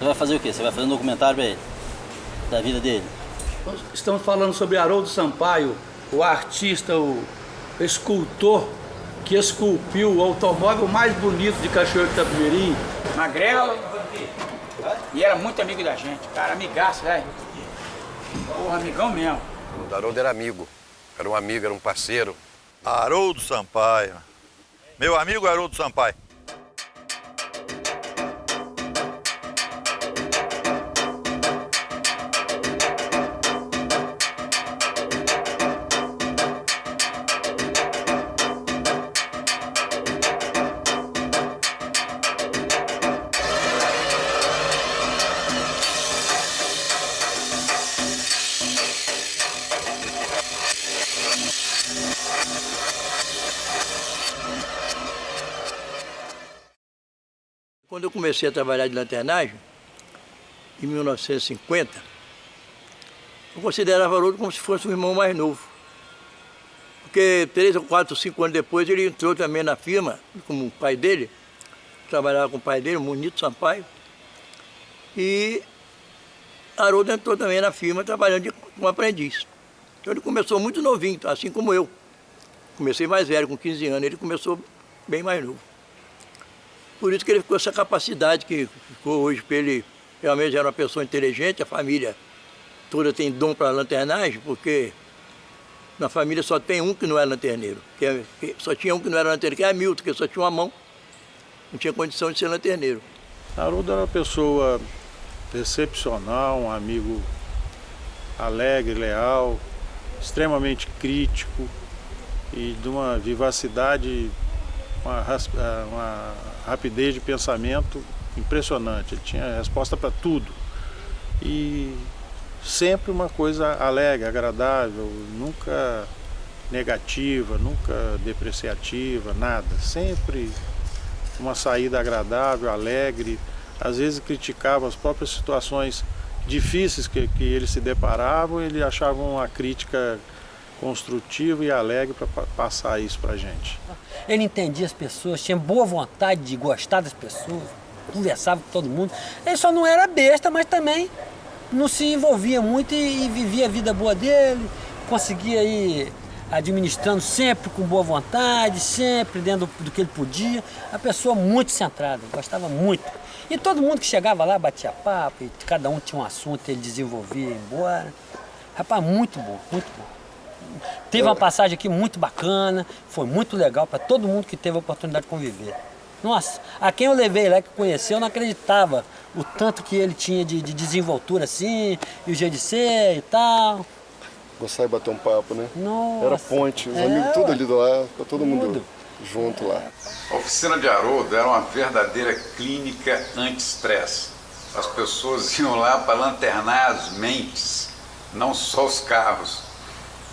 Você vai fazer o quê? Você vai fazer um documentário pra ele? Da vida dele? Nós estamos falando sobre Haroldo Sampaio, o artista, o escultor que esculpiu o automóvel mais bonito de Cachoeiro de Itapemirim. Magrelo. E era muito amigo da gente, cara, amigaço, velho. Porra, amigão mesmo. O Haroldo era amigo, era um parceiro. Haroldo Sampaio. Meu amigo Haroldo Sampaio. Quando eu comecei a trabalhar de lanternagem, em 1950, eu considerava Haroldo como se fosse um irmão mais novo. Porque 3 ou 4 ou 5 anos depois ele entrou também na firma, como o pai dele, trabalhava com o pai dele, o Munito Sampaio, e Haroldo entrou também na firma trabalhando como aprendiz. Então ele começou muito novinho, assim como eu. Comecei mais velho, com 15 anos, ele começou bem mais novo. Por isso que ele ficou essa capacidade que ficou hoje para ele. Realmente era uma pessoa inteligente, a família toda tem dom para lanternagem, porque na família só tem um que não é lanterneiro. Só tinha um que não era lanterneiro, que é Hamilton, que só tinha uma mão. Não tinha condição de ser lanterneiro. Haroldo era uma pessoa excepcional, um amigo alegre, leal, extremamente crítico e de uma vivacidade, uma rapidez de pensamento impressionante. Ele tinha resposta para tudo e sempre uma coisa alegre, agradável, nunca negativa, nunca depreciativa, nada. Sempre uma saída agradável, alegre. Às vezes criticava as próprias situações difíceis que ele se deparava, ele achava uma crítica construtiva e alegre para passar isso para a gente. Ele entendia as pessoas, tinha boa vontade de gostar das pessoas, conversava com todo mundo. Ele só não era besta, mas também não se envolvia muito e vivia a vida boa dele, conseguia ir administrando sempre com boa vontade, sempre dentro do que ele podia. A pessoa muito centrada, gostava muito. E todo mundo que chegava lá batia papo, e cada um tinha um assunto, ele desenvolvia e ia embora. Rapaz, muito bom, muito bom. Teve uma passagem aqui muito bacana, foi muito legal para todo mundo que teve a oportunidade de conviver. Nossa, a quem eu levei lá que conheceu, eu não acreditava o tanto que ele tinha de desenvoltura assim, e o jeito de ser e tal. Gostava de bater um papo, né? Nossa. Era ponte, os amigos tudo ali do lá, ficou todo mundo junto lá. A oficina de Haroldo era uma verdadeira clínica anti-estresse. As pessoas iam lá para lanternar as mentes, não só os carros.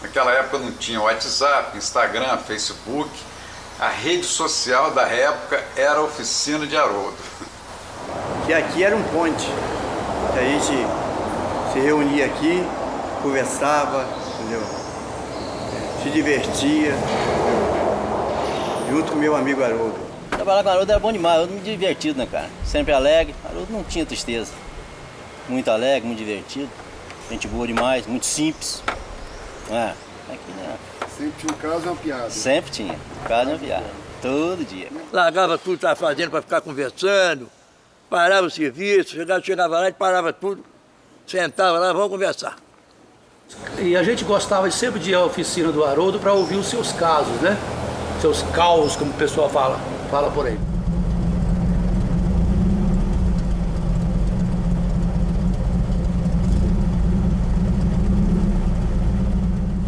Naquela época não tinha WhatsApp, Instagram, Facebook. A rede social da época era a oficina de Haroldo. Que aqui era um ponte, que a gente se reunia aqui, conversava, entendeu? Se divertia, junto com meu amigo Haroldo. Trabalhar com Haroldo era bom demais, Haroldo muito divertido, né, cara? Sempre alegre, Haroldo não tinha tristeza. Muito alegre, muito divertido, gente boa demais, muito simples. Aqui, né? Sempre tinha um caso e uma piada. Sempre tinha, um caso e uma piada, todo dia. Largava tudo que estava fazendo para ficar conversando, parava o serviço, chegava lá e parava tudo, sentava lá, vamos conversar. E a gente gostava sempre de ir à oficina do Haroldo para ouvir os seus casos, né? Seus causos, como o pessoal fala por aí.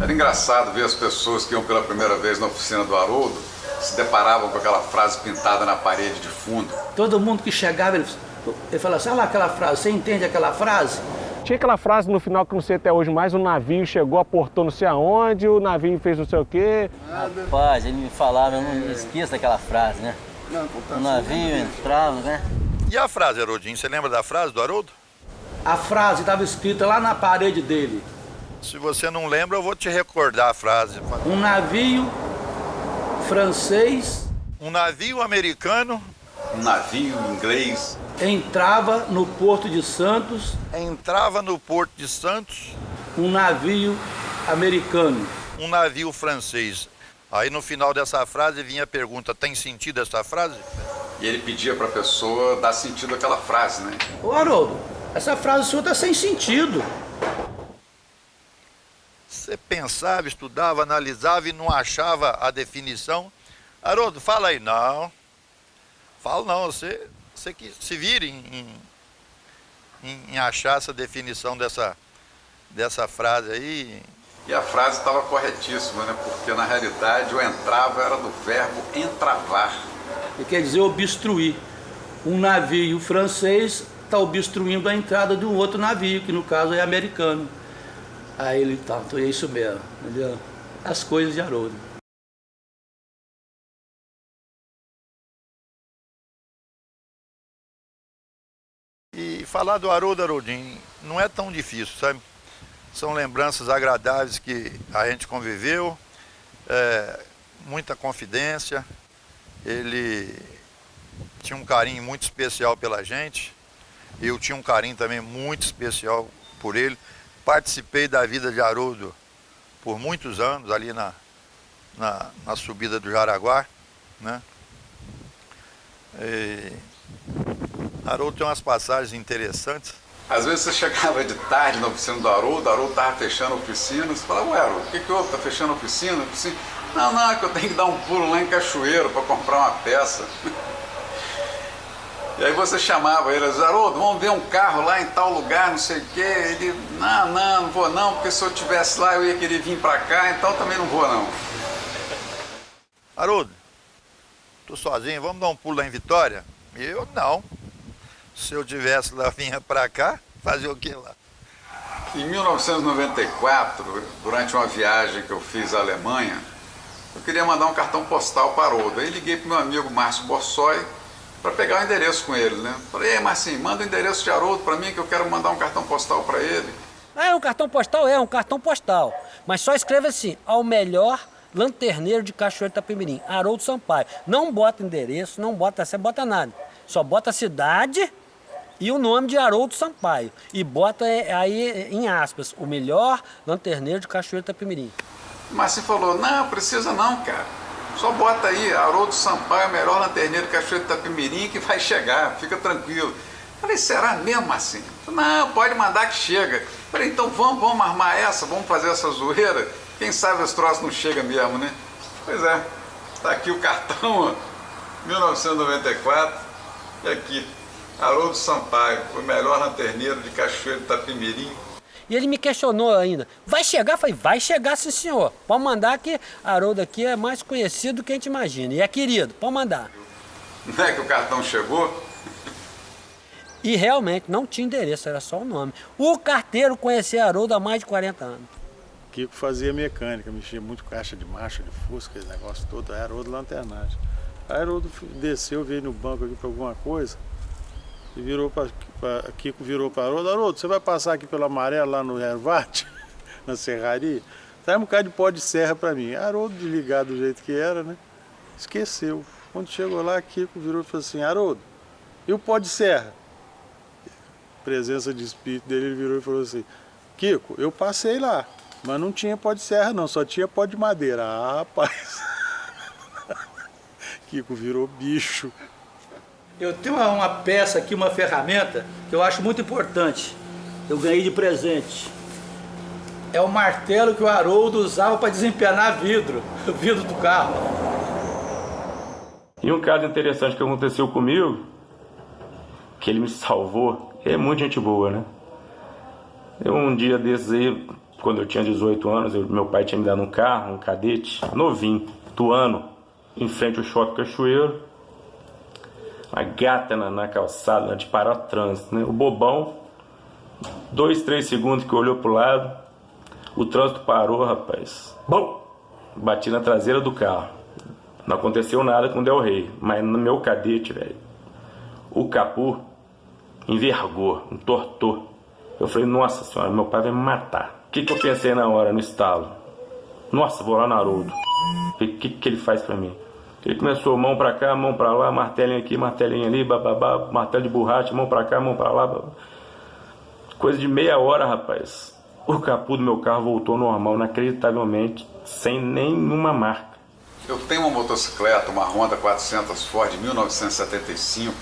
Era engraçado ver as pessoas que iam pela primeira vez na oficina do Haroldo, se deparavam com aquela frase pintada na parede de fundo. Todo mundo que chegava, ele falava assim, olha lá aquela frase, você entende aquela frase? Tinha aquela frase no final que não sei até hoje mais, o navio chegou, aportou não sei aonde, o navio fez não sei o quê. Rapaz, ele me falava, eu não esqueço daquela frase, né? O navio entrava, né? E a frase, Haroldinho? Você lembra da frase do Haroldo? A frase estava escrita lá na parede dele. Se você não lembra, eu vou te recordar a frase. Um navio francês. Um navio americano. Um navio inglês. entrava no Porto de Santos. Entrava no Porto de Santos um navio americano. Um navio francês. Aí no final dessa frase vinha a pergunta, tem sentido essa frase? E ele pedia para a pessoa dar sentido àquela frase, né? Ô Haroldo, essa frase sua está sem sentido. Você pensava, estudava, analisava e não achava a definição. Haroldo, fala aí. Não. Fala não, você que se vire em achar essa definição dessa frase aí. E a frase estava corretíssima, né? Porque na realidade o entrava era do verbo entravar. Que quer dizer obstruir. Um navio francês está obstruindo a entrada de um outro navio, que no caso é americano. Aí ele tá, então é isso mesmo, entendeu? As coisas de Haroldo. E falar do Haroldo, Haroldinho, não é tão difícil, sabe? São lembranças agradáveis que a gente conviveu, muita confidência. Ele tinha um carinho muito especial pela gente. Eu tinha um carinho também muito especial por ele. Participei da vida de Haroldo por muitos anos, ali na subida do Jaraguá, né? Haroldo tem umas passagens interessantes. Às vezes você chegava de tarde na oficina do Haroldo estava fechando a oficina, você falava, ué, Haroldo, o que houve? Está fechando a oficina? Não, é que eu tenho que dar um pulo lá em Cachoeiro para comprar uma peça. E aí você chamava ele, Haroldo, vamos ver um carro lá em tal lugar, não sei o quê. Ele, não vou não, porque se eu estivesse lá eu ia querer vir para cá, então também não vou não. Haroldo, tô sozinho, vamos dar um pulo lá em Vitória? Eu não. Se eu tivesse lá, vinha para cá, fazer o que lá? Em 1994, durante uma viagem que eu fiz à Alemanha, eu queria mandar um cartão postal para Haroldo. Aí liguei para o meu amigo Márcio Borsoi para pegar o endereço com ele, né? Falei, Marcinho, manda o endereço de Haroldo para mim que eu quero mandar um cartão postal para ele. Um cartão postal um cartão postal. Mas só escreve assim, ao melhor lanterneiro de Cachoeiro de Itapemirim, Haroldo Sampaio. Não bota endereço, não bota nada. Só bota a cidade e o nome de Haroldo Sampaio. E bota aí em aspas, o melhor lanterneiro de Cachoeiro de Itapemirim. Mas você falou, não, precisa não, cara. Só bota aí, Haroldo Sampaio, o melhor lanterneiro de Cachoeiro de Itapemirim, que vai chegar, fica tranquilo. Falei, será mesmo, Marcinho? Não, pode mandar que chega. Falei, então vamos armar essa, vamos fazer essa zoeira. Quem sabe esse troço não chega mesmo, né? Pois é, tá aqui o cartão, 1994, e aqui, Haroldo Sampaio, o melhor lanterneiro de Cachoeiro de Itapemirim. E ele me questionou ainda, vai chegar? Eu falei, vai chegar sim senhor, pode mandar que Haroldo aqui é mais conhecido do que a gente imagina, e é querido, pode mandar. Não é que o cartão chegou? E realmente não tinha endereço, era só o nome. O carteiro conhecia Haroldo há mais de 40 anos. Kiko fazia mecânica, mexia muito caixa de marcha, de fusca, esse negócio todo, era Haroldo lanternagem. Aí Haroldo desceu, veio no banco aqui para alguma coisa e virou para Kiko virou para Haroldo, Haroldo, você vai passar aqui pelo Amarelo lá no Ervate, na serraria? Traz um bocado de pó de serra para mim. Haroldo, desligado do jeito que era, né? Esqueceu. Quando chegou lá, Kiko virou e falou assim, Haroldo, e o pó de serra? Presença de espírito dele, ele virou e falou assim, Kiko, eu passei lá, mas não tinha pó de serra não, só tinha pó de madeira. Ah, rapaz. Kiko virou bicho. Eu tenho uma peça aqui, uma ferramenta, que eu acho muito importante. Eu ganhei de presente. É o martelo que o Haroldo usava para desempenar vidro, o vidro do carro. E um caso interessante que aconteceu comigo, que ele me salvou, é muito gente boa, né? Eu um dia desses aí, quando eu tinha 18 anos, meu pai tinha me dado um carro, um cadete, novinho, Tuano, em frente ao Shopping Cachoeiro, uma gata na calçada, de parar o trânsito, né? O bobão, 2, 3 segundos que olhou pro lado, o trânsito parou, rapaz. Bom! Bati na traseira do carro. Não aconteceu nada com o Del Rey, mas no meu cadete, velho, o capô envergou, entortou. Eu falei, nossa senhora, meu pai vai me matar. O que eu pensei na hora, no estalo? Nossa, vou lá no Haroldo. O que ele faz pra mim? Ele começou mão pra cá, mão pra lá, martelinho aqui, martelinho ali, bababá, martelo de borracha, mão pra cá, mão pra lá. Babá. Coisa de meia hora, rapaz. O capô do meu carro voltou normal, inacreditavelmente, sem nenhuma marca. Eu tenho uma motocicleta, uma Honda 400 Ford de 1975.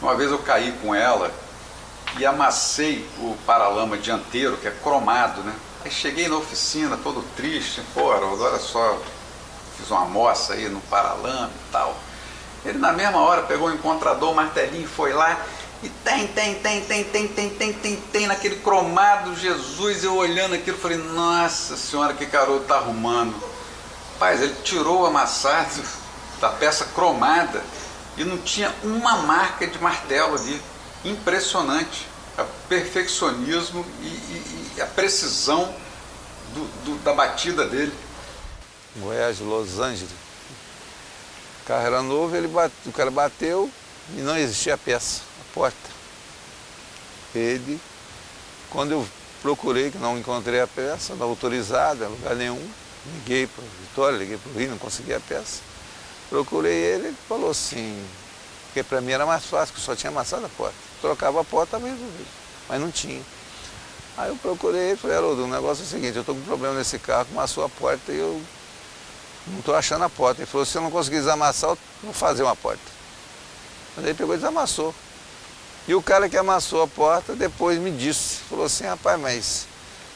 Uma vez eu caí com ela e amassei o paralama dianteiro, que é cromado, né? Aí cheguei na oficina todo triste. Pô, Haroldo, olha só, fiz uma moça aí no paralama e tal. Ele na mesma hora pegou o encontrador, o martelinho, foi lá e tem naquele cromado, Jesus, eu olhando aquilo, falei, nossa senhora, que Haroldo tá arrumando. Rapaz, ele tirou o amassado da peça cromada e não tinha uma marca de martelo ali. Impressionante. O perfeccionismo e a precisão da batida dele. Goiás de Los Angeles. O carro era novo, o cara bateu e não existia a peça, a porta. Quando eu procurei, que não encontrei a peça, não autorizada, em lugar nenhum, liguei para Vitória, liguei para o Rio, não consegui a peça. Procurei ele falou assim, porque para mim era mais fácil, que só tinha amassado a porta. Trocava a porta, estava resolvido, mas não tinha. Aí eu procurei ele e falei, Haroldo, o negócio é o seguinte, eu estou com um problema nesse carro, amassou a porta e eu não estou achando a porta. Ele falou, se eu não conseguir desamassar, eu vou fazer uma porta. Mas ele pegou e desamassou. E o cara que amassou a porta depois me disse, falou assim, rapaz, mas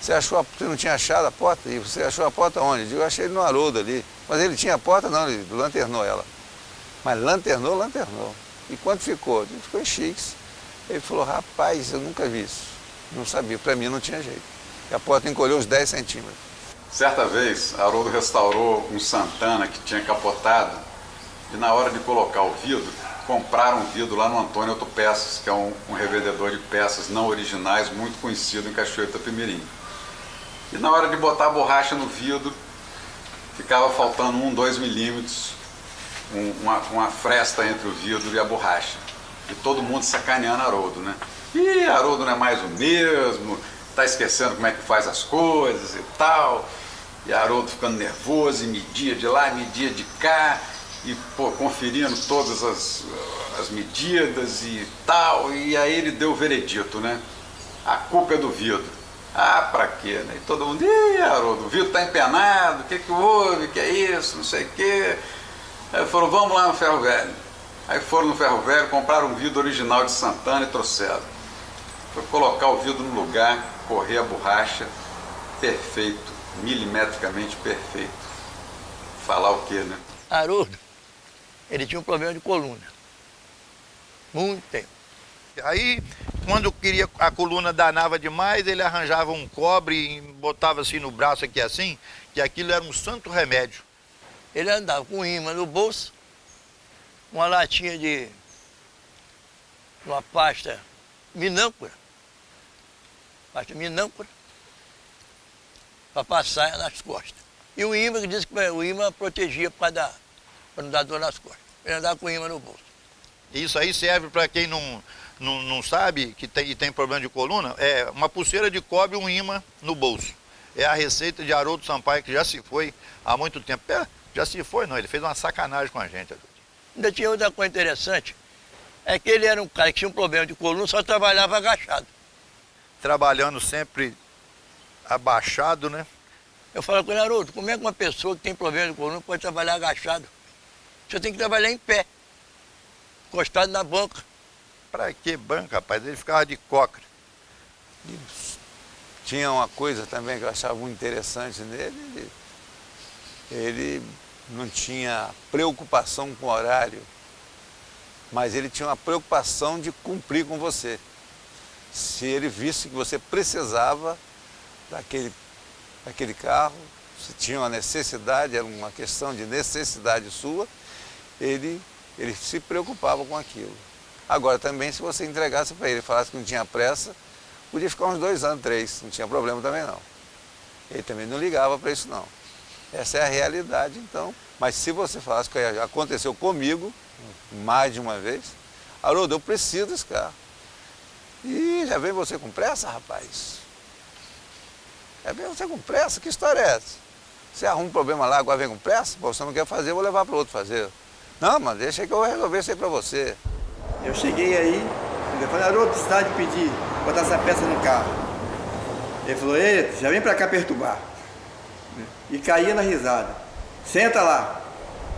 você não tinha achado a porta? E você achou a porta onde? Eu digo, eu achei ele no Haroldo ali. Mas ele tinha a porta? Não, ele lanternou ela. Mas lanternou. E quanto ficou? Ele ficou em X. Ele falou, rapaz, eu nunca vi isso. Não sabia, para mim não tinha jeito. E a porta encolheu uns 10 centímetros. Certa vez, Haroldo restaurou um Santana que tinha capotado e na hora de colocar o vidro, compraram um vidro lá no Antônio Autopeças, que é um revendedor de peças não originais, muito conhecido em Cachoeira do Itapemirim. E na hora de botar a borracha no vidro, ficava faltando 2 milímetros, uma fresta entre o vidro e a borracha. E todo mundo sacaneando Haroldo, né? Ih, Haroldo não é mais o mesmo, tá esquecendo como é que faz as coisas e tal. E Haroldo ficando nervoso, e media de lá, media de cá, e pô, conferindo todas as medidas e tal. E aí ele deu o veredito, né? A culpa é do vidro. Ah, pra quê, né? E todo mundo, ih, Haroldo, o vidro tá empenado, o que que houve, que é isso, não sei o quê. Aí falou, vamos lá no Ferro Velho. Aí foram no Ferro Velho, compraram um vidro original de Santana e trouxeram. Foi colocar o vidro no lugar, correr a borracha, perfeito, milimetricamente perfeito. Falar o quê, né? Haroldo, ele tinha um problema de coluna. Muito tempo. Aí, quando queria, a coluna danava demais, ele arranjava um cobre e botava assim no braço aqui assim, que aquilo era um santo remédio. Ele andava com um imã no bolso, uma latinha de uma pasta minâncora, para passar nas costas. E o imã, que disse que o imã protegia para não dar dor nas costas. Ele andava com o imã no bolso. Isso aí serve para quem não sabe que tem problema de coluna, é uma pulseira de cobre e um imã no bolso. É a receita de Haroldo Sampaio, que já se foi há muito tempo. Já se foi, não, ele fez uma sacanagem com a gente. Ainda tinha outra coisa interessante, é que ele era um cara que tinha um problema de coluna, só trabalhava agachado. Trabalhando sempre abaixado, né? Eu falo com ele, Haroldo, como é que uma pessoa que tem problema de coluna pode trabalhar agachado? Você tem que trabalhar em pé, encostado na banca. Pra que banca, rapaz? Ele ficava de cócora. Tinha uma coisa também que eu achava muito interessante nele, ele não tinha preocupação com o horário, mas ele tinha uma preocupação de cumprir com você. Se ele visse que você precisava daquele carro, se tinha uma necessidade, era uma questão de necessidade sua, ele se preocupava com aquilo. Agora também, se você entregasse para ele, falasse que não tinha pressa, podia ficar uns 2 anos, 3, não tinha problema também não. Ele também não ligava para isso não. Essa é a realidade, então. Mas se você falasse que aconteceu comigo, mais de uma vez, Haroldo, eu preciso desse carro. Ih, já vem você com pressa, rapaz? Já vem você com pressa? Que história é essa? Você arruma um problema lá, agora vem com pressa? Pô, você não quer fazer, eu vou levar para o outro fazer. Não, mas deixa que eu vou resolver isso aí pra você. Eu cheguei aí, eu falei, Haroldo, precisava de pedir, botar essa peça no carro. Ele falou, ei, já vem pra cá perturbar. E caía na risada. Senta lá,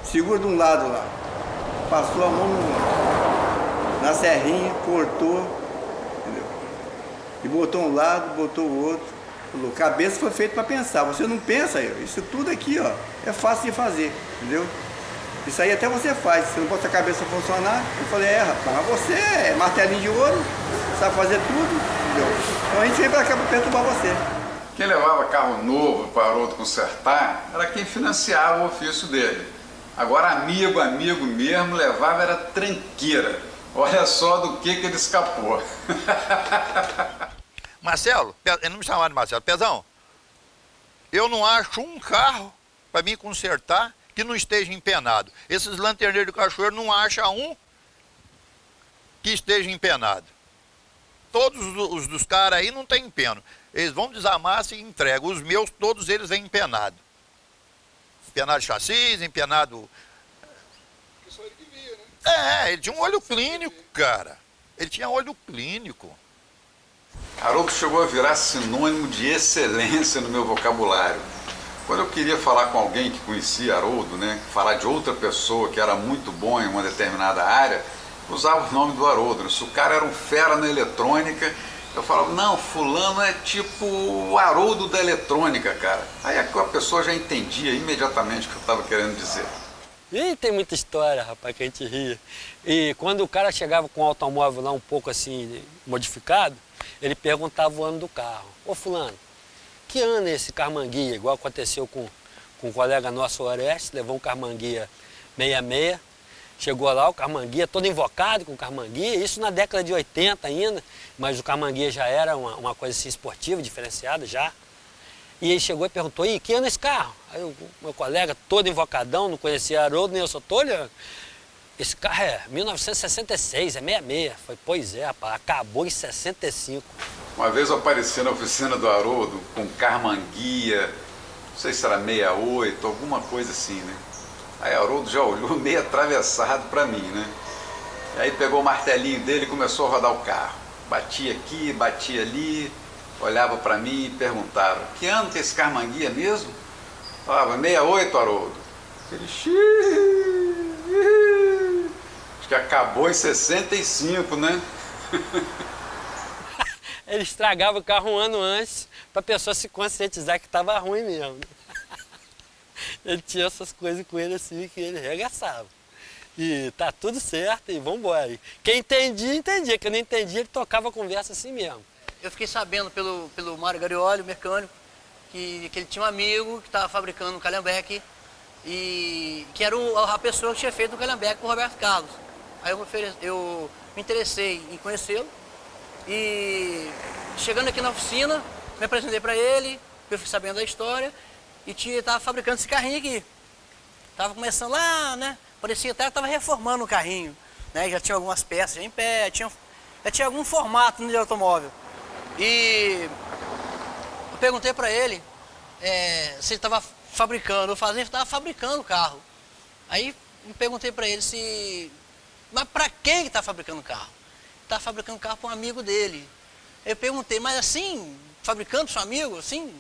segura de um lado lá. Passou a mão na serrinha, cortou, entendeu? E botou um lado, botou o outro. Falou, cabeça foi feita para pensar. Você não pensa, isso tudo aqui, ó, é fácil de fazer, entendeu? Isso aí até você faz, você não bota a cabeça funcionar. Eu falei, rapaz, mas você é martelinho de ouro, sabe fazer tudo, entendeu? Então a gente vem pra cá pra perturbar você. Quem levava carro novo para o Haroldo consertar era quem financiava o ofício dele. Agora amigo mesmo levava era tranqueira. Olha só do que ele escapou. Marcelo, ele não me chamava de Marcelo, Pezão, eu não acho um carro para mim consertar que não esteja empenado. Esses lanterneiros do Cachoeiro não acham um que esteja empenado. Todos os dos caras aí não tem empeno. Eles vão desamassar e entregam. Os meus, todos eles vêm empenados. Empenado de chassi, empenado... Isso ele que via, né? Ele tinha um olho clínico, cara. Ele tinha olho clínico. Haroldo chegou a virar sinônimo de excelência no meu vocabulário. Quando eu queria falar com alguém que conhecia Haroldo, né, falar de outra pessoa que era muito bom em uma determinada área, usava o nome do Haroldo. Né? Se o cara era um fera na eletrônica, eu falava, não, fulano é tipo o Haroldo da eletrônica, cara. Aí a pessoa já entendia imediatamente o que eu estava querendo dizer. E tem muita história, rapaz, que a gente ria. E quando o cara chegava com o automóvel lá um pouco assim, modificado, ele perguntava o ano do carro. Ô fulano, que ano é esse Carmanguia? Igual aconteceu com um colega nosso, o Orestes, levou um Carmanguia 66. Chegou lá, o Carmanguia todo invocado com o Carmanguia, isso na década de 80 ainda, mas o Carmanguia já era uma coisa assim esportiva, diferenciada já. E ele chegou e perguntou, e que ano é esse carro? Aí o meu colega, todo invocadão, não conhecia Haroldo, nem eu sou olhando. Esse carro é 1966, é 66. Foi, pois é, rapaz, acabou em 65. Uma vez eu apareci na oficina do Haroldo com Carmanguia, não sei se era 68, alguma coisa assim, né? Aí Haroldo já olhou meio atravessado para mim, né? E aí pegou o martelinho dele e começou a rodar o carro. Batia aqui, batia ali, olhava para mim e perguntava, que ano que é esse Carmanguia mesmo? Falava, 68, Haroldo. Ele, acho que acabou em 65, né? Ele estragava o carro um ano antes para a pessoa se conscientizar que estava ruim mesmo. Ele tinha essas coisas com ele assim que ele arregaçava. E tá tudo certo e vambora. Quem entendia, entendia. Quem não entendia, ele tocava a conversa assim mesmo. Eu fiquei sabendo pelo Mário Garioli, o mecânico, que ele tinha um amigo que estava fabricando um Calhambeque e que era a pessoa que tinha feito o Calhambeque com o Roberto Carlos. Aí eu me interessei em conhecê-lo e chegando aqui na oficina, me apresentei para ele, eu fiquei sabendo da história e estava fabricando esse carrinho aqui. Tava começando lá, né? Parecia até que estava reformando o carrinho, né? Já tinha algumas peças já em pé, já tinha algum formato de automóvel. E eu perguntei para ele se ele estava fabricando, eu falei, estava fabricando o carro. Aí eu perguntei para ele mas para quem que está fabricando o carro? Está fabricando o carro para um amigo dele. Eu perguntei, mas assim, fabricando para seu amigo, assim,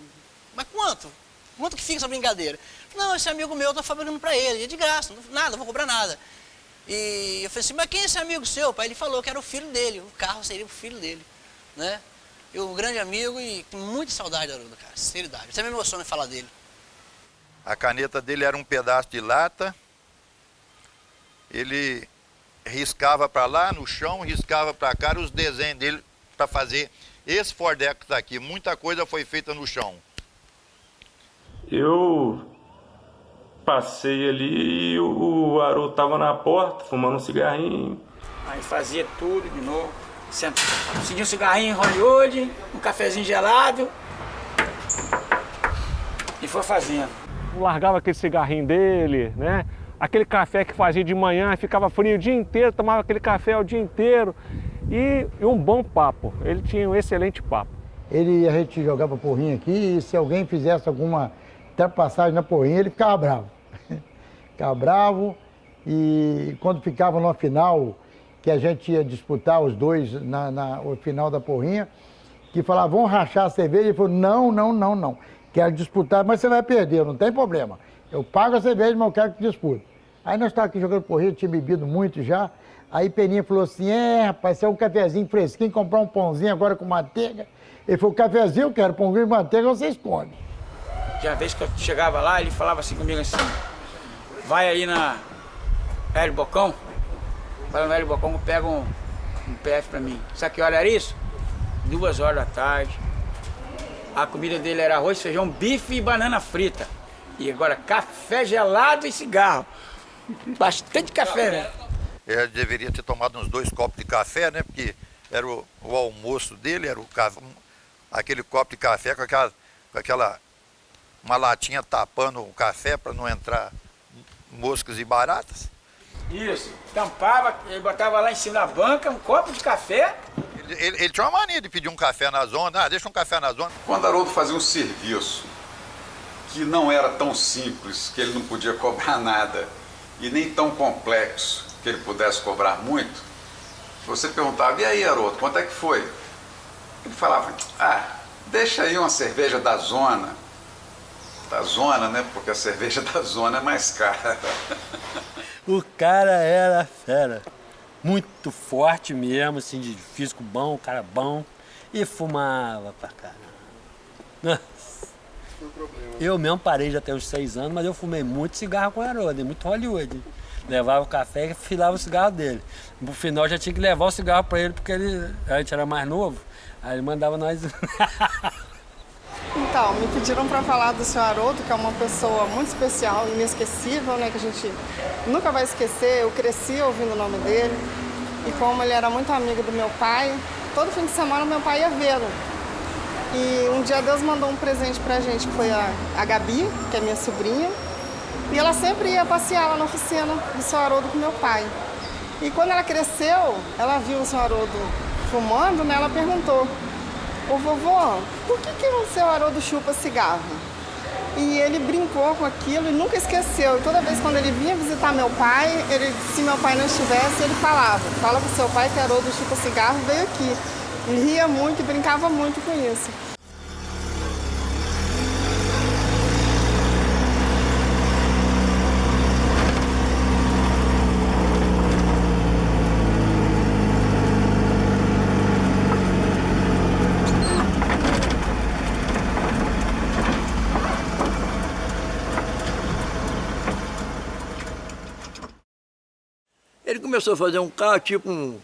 mas quanto? Quanto que fica essa brincadeira? Não, esse amigo meu está fabricando para ele, é de graça, nada, não vou cobrar nada. E eu falei assim, mas quem é esse amigo seu, pai? Ele falou que era o filho dele, o carro seria o filho dele, né? Eu, um grande amigo e com muita saudade da Haroldo, cara, sinceridade. Você me emociona em falar dele. A caneta dele era um pedaço de lata, ele riscava para lá no chão, riscava para cá, os desenhos dele para fazer esse Fordex aqui. Muita coisa foi feita no chão. Eu passei ali e o Haroldo estava na porta, fumando um cigarrinho. Aí fazia tudo de novo. Acendia um cigarrinho Hollywood, um cafezinho gelado e foi fazendo. Largava aquele cigarrinho dele, né? Aquele café que fazia de manhã, ficava frio o dia inteiro, tomava aquele café o dia inteiro. E um bom papo, ele tinha um excelente papo. A gente jogava porrinha aqui e se alguém fizesse alguma ultrapassagem na porrinha, ele ficava bravo. Ficava bravo E quando ficava no final, que a gente ia disputar os dois no final da porrinha, que falava, vamos rachar a cerveja. Ele falou, não. Quero disputar, mas você vai perder, não tem problema. Eu pago a cerveja, mas eu quero que dispute. Aí nós estávamos aqui jogando porrinha, tinha bebido muito já. Aí Peninha falou assim, rapaz, isso é um cafezinho fresquinho, comprar um pãozinho agora com manteiga. Ele falou, cafezinho eu quero, pãozinho e manteiga vocês comem. Tinha uma vez que eu chegava lá, ele falava assim comigo assim, vai aí na Hélio Bocão, vai no Hélio Bocão, pega um PF pra mim. Sabe que hora era isso? 2 horas da tarde. A comida dele era arroz, feijão, bife e banana frita. E agora café gelado e cigarro. Bastante café, né? Ele deveria ter tomado uns 2 copos de café, né? Porque era o almoço dele, era aquele copo de café com aquela uma latinha tapando o café para não entrar moscas e baratas. Isso, tampava, ele botava lá em cima da banca um copo de café. Ele tinha uma mania de pedir um café na zona, deixa um café na zona. Quando Haroldo fazia um serviço que não era tão simples, que ele não podia cobrar nada, e nem tão complexo que ele pudesse cobrar muito, você perguntava, e aí Haroldo, quanto é que foi? Ele falava, deixa aí uma cerveja da zona, né, porque a cerveja da zona é mais cara. O cara era fera, muito forte mesmo, assim, de físico bom, cara bom, e fumava pra caramba. Eu mesmo parei já tem uns 6 anos, mas eu fumei muito cigarro com Haroldo, muito Hollywood. Levava o café e filava o cigarro dele. No final já tinha que levar o cigarro pra ele, porque a gente era mais novo, aí ele mandava nós... Então, me pediram para falar do seu Haroldo, que é uma pessoa muito especial, inesquecível, né, que a gente nunca vai esquecer. Eu cresci ouvindo o nome dele e como ele era muito amigo do meu pai, todo fim de semana meu pai ia vê-lo. E um dia Deus mandou um presente pra gente, que foi a Gabi, que é minha sobrinha, e ela sempre ia passear lá na oficina do seu Haroldo com meu pai. E quando ela cresceu, ela viu o seu Haroldo fumando, né, ela perguntou, ô vovô, por que o seu Haroldo chupa cigarro? E ele brincou com aquilo e nunca esqueceu. E toda vez quando ele vinha visitar meu pai, se meu pai não estivesse, ele falava, fala pro seu pai que Haroldo chupa cigarro, veio aqui. Ele ria muito e brincava muito com isso. Ele começou a fazer um carro tipo um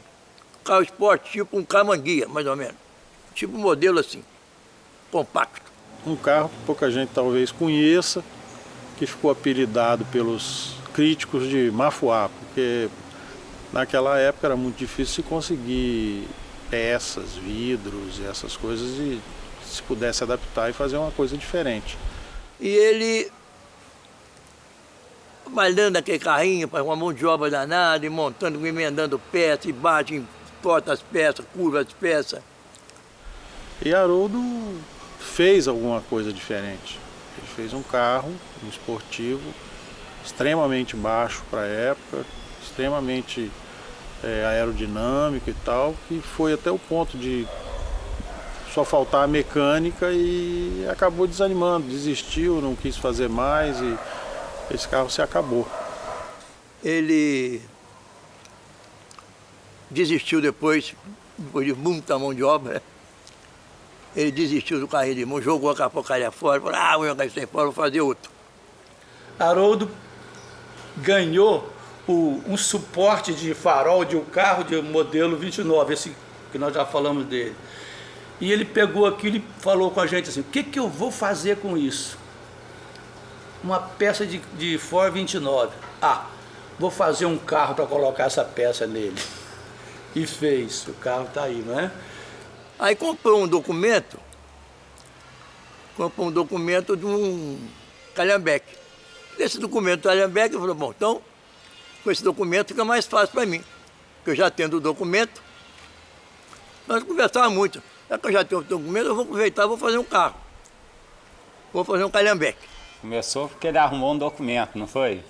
carro esporte, tipo um Camanguia, mais ou menos. Tipo um modelo assim, compacto. Um carro que pouca gente talvez conheça, que ficou apelidado pelos críticos de Mafuá, porque naquela época era muito difícil se conseguir peças, vidros e essas coisas e se pudesse adaptar e fazer uma coisa diferente. E ele malhando aquele carrinho, com uma mão de obra danada, e montando, emendando peças, e bate, corta as peças, curva as peças. E Haroldo fez alguma coisa diferente. Ele fez um carro, um esportivo, extremamente baixo para a época, extremamente aerodinâmico e tal, que foi até o ponto de só faltar a mecânica e acabou desanimando, desistiu, não quis fazer mais e esse carro se acabou. Ele desistiu depois de muita mão de obra. Ele desistiu do carrinho de mão, jogou a porcaria fora, falou, vou jogar isso aí fora, vou fazer outro. Haroldo ganhou um suporte de farol de um carro de modelo 29, esse que nós já falamos dele. E ele pegou aquilo e falou com a gente assim, o que eu vou fazer com isso? Uma peça de Ford 29. Vou fazer um carro para colocar essa peça nele. E fez. O carro está aí, não é? Aí comprou um documento de um calhambeque. Esse documento do calhambeque, eu falei, bom, então, com esse documento fica mais fácil para mim. Porque eu já tendo o documento, nós conversávamos muito. Já que eu já tenho o documento, eu vou aproveitar e vou fazer um carro. Vou fazer um calhambeque. Começou porque ele arrumou um documento, não foi?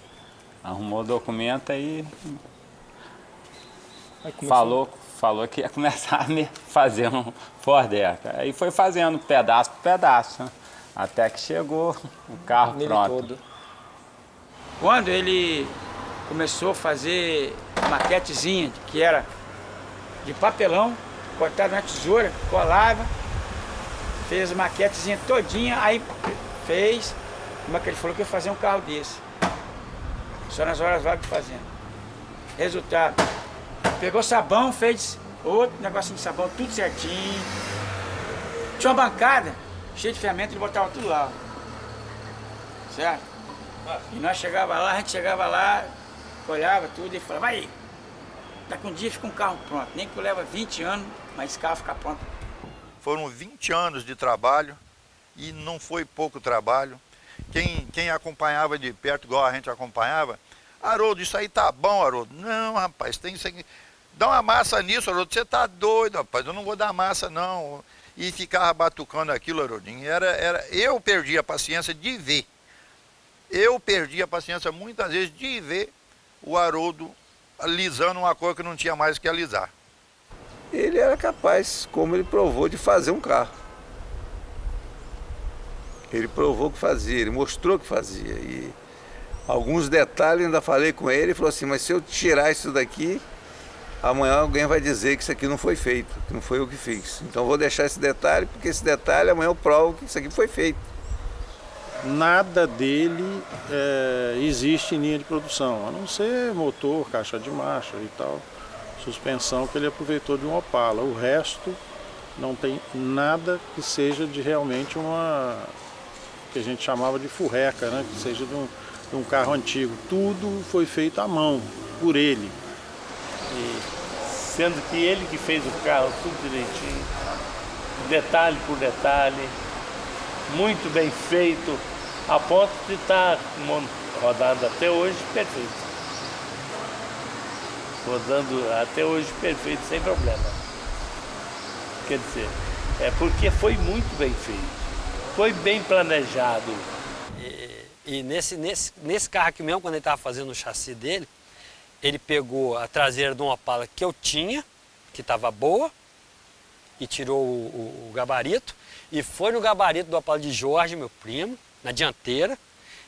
Arrumou o documento aí falou que ia começar a fazer um Fordeca. Aí foi fazendo pedaço por pedaço, né? Até que chegou o carro pronto. Todo. Quando ele começou a fazer maquetezinha, que era de papelão, cortado na tesoura, colava, fez a maquetezinha todinha, aí fez, como é que ele falou que ia fazer um carro desse. Só nas horas vagas fazendo. Resultado, pegou sabão, fez outro negocinho de sabão, tudo certinho. Tinha uma bancada cheia de ferramenta, ele botava tudo lá. Certo? E nós chegava lá, a gente chegava lá, olhava tudo e falava, aí, daqui um dia fica um carro pronto. Nem que leva 20 anos, mas esse carro fica pronto. Foram 20 anos de trabalho e não foi pouco trabalho. Quem acompanhava de perto, igual a gente acompanhava, Haroldo, isso aí tá bom, Haroldo. Não, rapaz, tem isso aqui. Dá uma massa nisso, Haroldo, você tá doido, rapaz, eu não vou dar massa, não. E ficava batucando aquilo, Haroldinho. Eu perdi a paciência de ver. Eu perdi a paciência muitas vezes de ver o Haroldo alisando uma coisa que não tinha mais que alisar. Ele era capaz, como ele provou, de fazer um carro. Ele provou que fazia, ele mostrou que fazia. E alguns detalhes ainda falei com ele, ele falou assim, mas se eu tirar isso daqui, amanhã alguém vai dizer que isso aqui não foi feito, que não foi eu que fiz. Então eu vou deixar esse detalhe, porque esse detalhe amanhã eu provo que isso aqui foi feito. Nada dele existe em linha de produção, a não ser motor, caixa de marcha e tal, suspensão que ele aproveitou de um Opala. O resto não tem nada que seja de realmente que a gente chamava de furreca, né? Que seja de um carro antigo. Tudo foi feito à mão, por ele. E sendo que ele que fez o carro tudo direitinho, detalhe por detalhe, muito bem feito, a ponto de estar rodando até hoje perfeito. Rodando até hoje perfeito, sem problema. Quer dizer, porque foi muito bem feito. Foi bem planejado. E nesse carro aqui mesmo, quando ele estava fazendo o chassi dele, ele pegou a traseira de uma Opala que eu tinha, que estava boa, e tirou o gabarito, e foi no gabarito do Opala de Jorge, meu primo, na dianteira,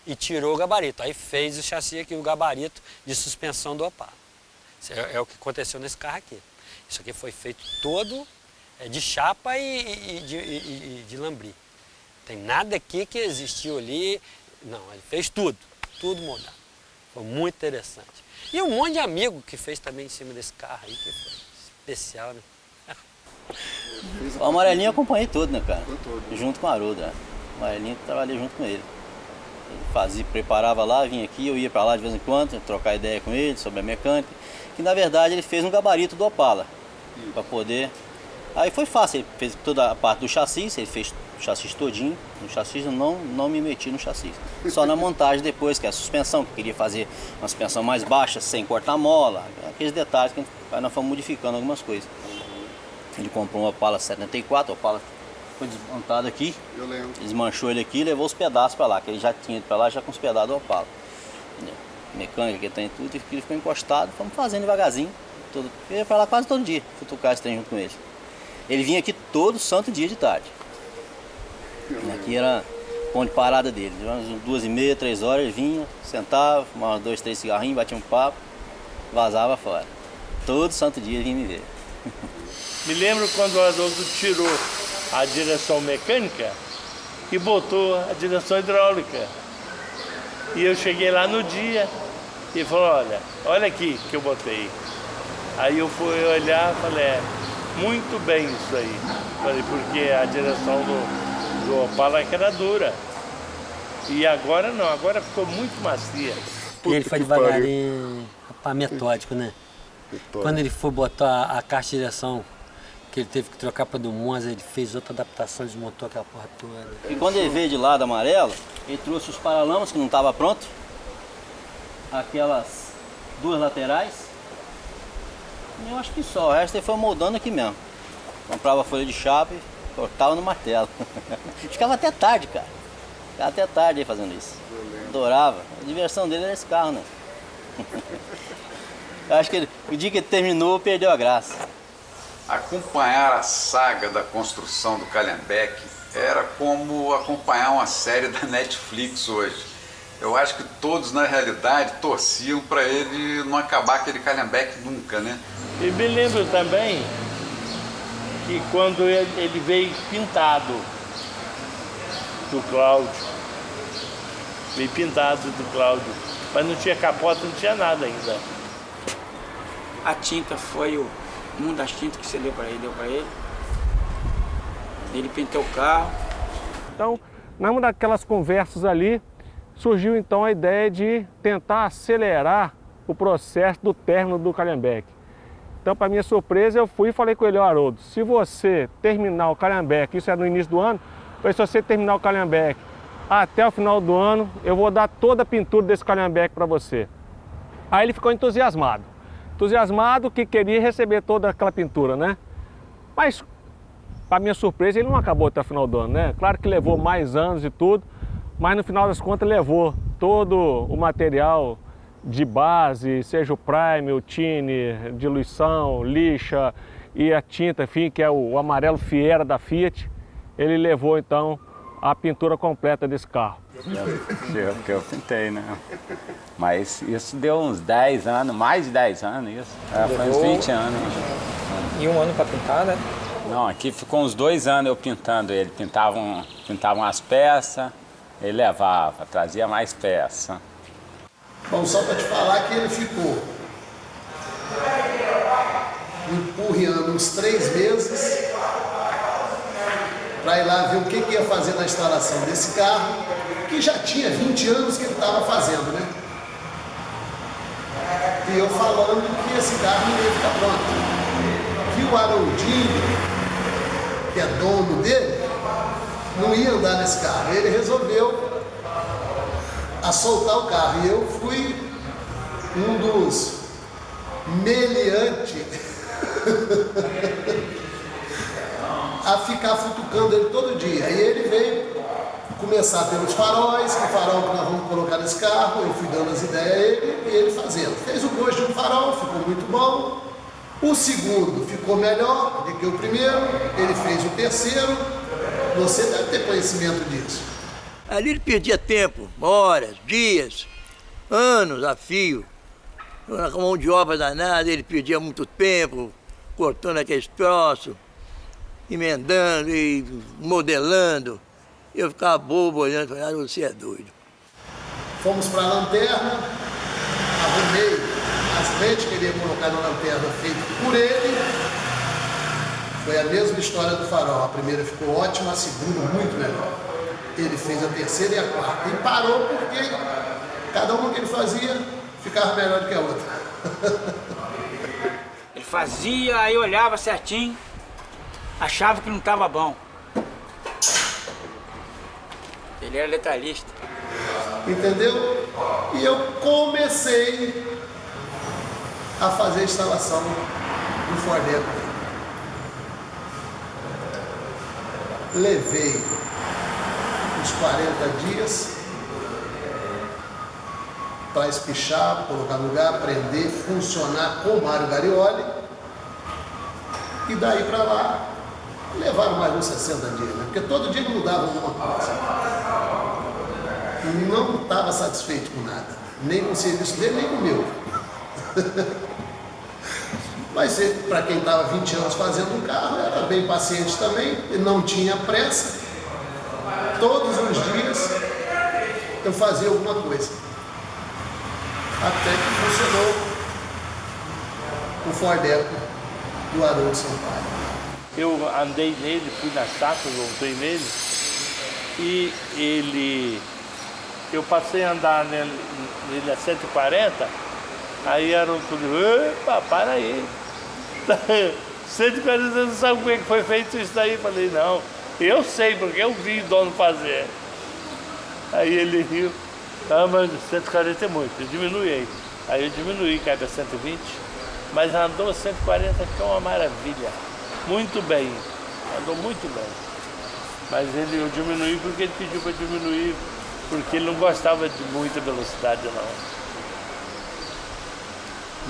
e tirou o gabarito. Aí fez o chassi aqui, o gabarito de suspensão do Opala. Isso é o que aconteceu nesse carro aqui. Isso aqui foi feito todo de chapa e de lambri. Tem nada aqui que existiu ali. Não, ele fez tudo mudado. Foi muito interessante. E um monte de amigo que fez também em cima desse carro aí, que foi especial, né? O Amarelinho eu acompanhei todo, né, cara? Junto com o Haroldo, né? O Amarelinho trabalhei junto com ele. Ele preparava lá, vinha aqui, eu ia pra lá de vez em quando, trocar ideia com ele sobre a mecânica. Que na verdade ele fez um gabarito do Opala, para poder... Aí foi fácil, ele fez toda a parte do chassi, ele fez o chassi todinho. No chassi eu não me meti no chassi. Só na montagem depois, que é a suspensão, que eu queria fazer uma suspensão mais baixa, sem cortar mola, aqueles detalhes que nós fomos modificando algumas coisas. Ele comprou uma Opala 74, a Opala foi desmontada aqui, eu lembro. Desmanchou ele aqui e levou os pedaços para lá, que ele já tinha ido para lá já com os pedaços do Opala. Entendeu? Mecânica que tem tudo, e ele ficou encostado, fomos fazendo devagarzinho. Eu ia para lá quase todo dia, futucar esse trem junto com ele. Ele vinha aqui todo santo dia de tarde. Aqui era o ponto de parada dele. Umas 2h30, 3 horas, ele vinha, sentava, fumava 2, 3 cigarrinhos, batia um papo, vazava fora. Todo santo dia ele vinha me ver. Me lembro quando o Haroldo tirou a direção mecânica e botou a direção hidráulica. E eu cheguei lá no dia e falou, olha aqui que eu botei. Aí eu fui olhar e falei, muito bem isso aí. Falei, porque a direção do Opala era dura. E agora não, agora ficou muito macia. E ele foi devagarinho, metódico, né? Quando ele foi botar a caixa de direção, que ele teve que trocar para do Monza, ele fez outra adaptação, desmontou aquela porra toda. E quando ele veio de lado amarelo, ele trouxe os paralamas que não estavam prontos, aquelas duas laterais. Eu acho que só, o resto ele foi moldando aqui mesmo. Comprava folha de chapa e cortava no martelo. Ficava até tarde, cara. Ficava até tarde aí fazendo isso. Adorava. A diversão dele era esse carro, né? Acho que o dia que ele terminou, perdeu a graça. Acompanhar a saga da construção do Calhambeque era como acompanhar uma série da Netflix hoje. Eu acho que todos, na realidade, torciam para ele não acabar aquele Calhambeque nunca, né? E me lembro também que quando ele veio pintado do Cláudio, mas não tinha capota, não tinha nada ainda. A tinta foi uma das tintas que você deu para ele. Ele pintou o carro. Então, numa daquelas conversas ali, surgiu então a ideia de tentar acelerar o processo do término do Calhambeque. Então, para minha surpresa, eu fui e falei com ele: ó, Haroldo, se você terminar o Calhambeque, isso é no início do ano, se você terminar o Calhambeque até o final do ano, eu vou dar toda a pintura desse Calhambeque para você. Aí ele ficou entusiasmado. Entusiasmado que queria receber toda aquela pintura, né? Mas, para minha surpresa, ele não acabou até o final do ano, né? Claro que levou mais anos e tudo, mas no final das contas levou todo o material de base, seja o prime, o tine, diluição, lixa e a tinta, enfim, que é o amarelo Fiera da Fiat. Ele levou então a pintura completa desse carro. Que eu pintei, né? Mas isso deu uns 10 anos, mais de 10 anos isso. Foi uns 20 anos. E um ano para pintar, né? Não, aqui ficou uns 2 anos eu pintando ele. Pintavam as peças, ele levava, trazia mais peças. Bom, só para te falar que ele ficou empurreando uns 3 meses para ir lá ver o que ia fazer na instalação desse carro, que já tinha 20 anos que ele estava fazendo, né? E eu falando que esse carro não ia ficar pronto. Que o Haroldinho, que é dono dele, não ia andar nesse carro. Ele resolveu soltar o carro. E eu fui um dos meliantes a ficar futucando ele todo dia. Aí ele veio começar pelos faróis, que farol que nós vamos colocar nesse carro, eu fui dando as ideias a ele e ele fazendo. Fez o gosto de um farol, ficou muito bom. O segundo ficou melhor do que o primeiro, ele fez o terceiro. Você deve ter conhecimento disso. Ali ele perdia tempo, horas, dias, anos a fio. Com mão de obra danada, ele perdia muito tempo, cortando aqueles troços, emendando e modelando. Eu ficava bobo olhando, falando: você é doido. Fomos para a lanterna, arrumei as lentes que ele ia colocar na lanterna, feito por ele. Foi a mesma história do farol. A primeira ficou ótima, a segunda muito melhor. Ele fez a terceira e a quarta. E parou porque cada uma que ele fazia ficava melhor do que a outra. Ele fazia, aí olhava certinho, achava que não estava bom. Ele era letralista. Entendeu? E eu comecei a fazer a instalação do Ford Eco. Levei uns 40 dias para espichar, colocar no lugar, aprender, funcionar com o Mário Garioli. E daí para lá, levaram mais uns 60 dias, né? Porque todo dia mudava alguma coisa. Não estava satisfeito com nada, nem com o serviço dele, nem com o meu. Mas para quem estava 20 anos fazendo um carro, era bem paciente também, e não tinha pressa. Todos os dias eu fazia alguma coisa. Até que funcionou o Ford Eco do Haroldo Sampaio. Eu andei nele, fui na safra, voltei nele, e eu passei a andar nele a 140, aí era tudo, epa, para aí. 140 anos, sabe como é que foi feito isso daí? Falei: não, eu sei, porque eu vi o dono fazer. Aí ele riu: ah, mas 140 é muito, eu diminui. Aí eu diminuí, cai para 120, mas andou 140, que é uma maravilha. Muito bem, andou muito bem. Mas eu diminuí porque ele pediu para diminuir, porque ele não gostava de muita velocidade, não.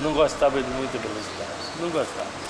não gostava de muita velocidade, não gostava.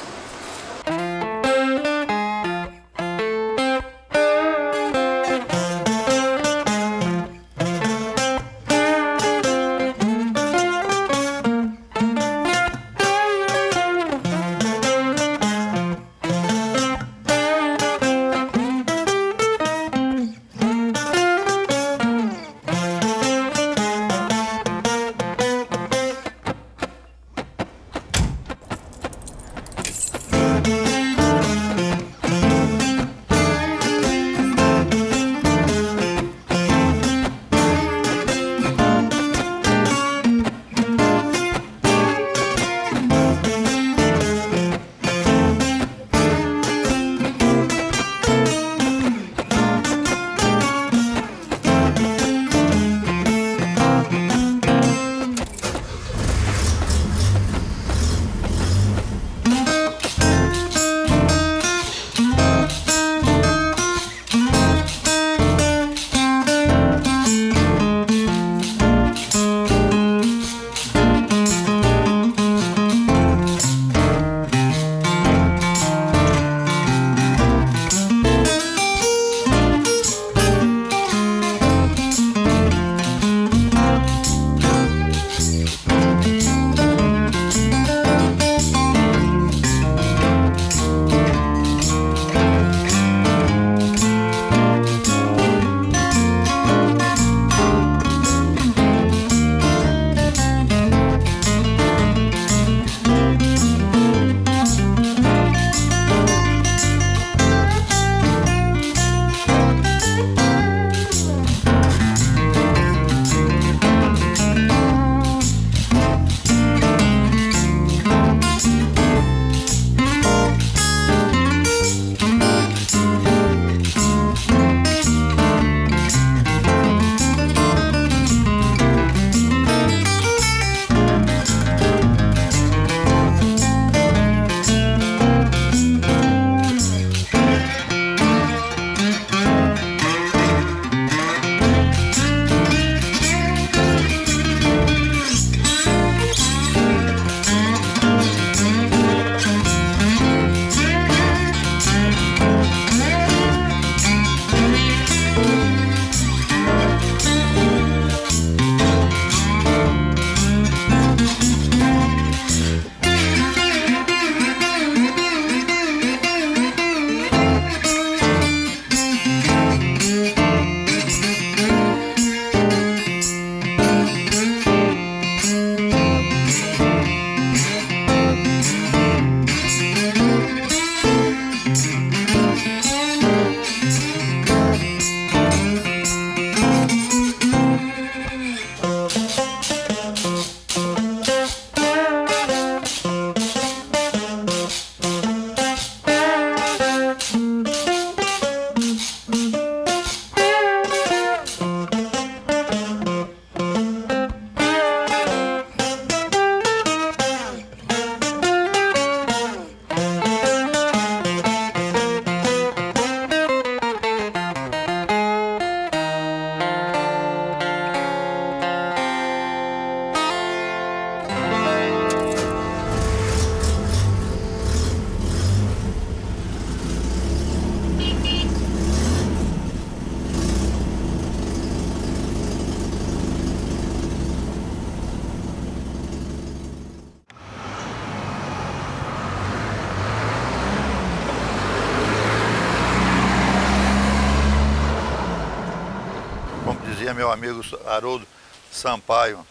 dizia meu amigo Haroldo Sampaio,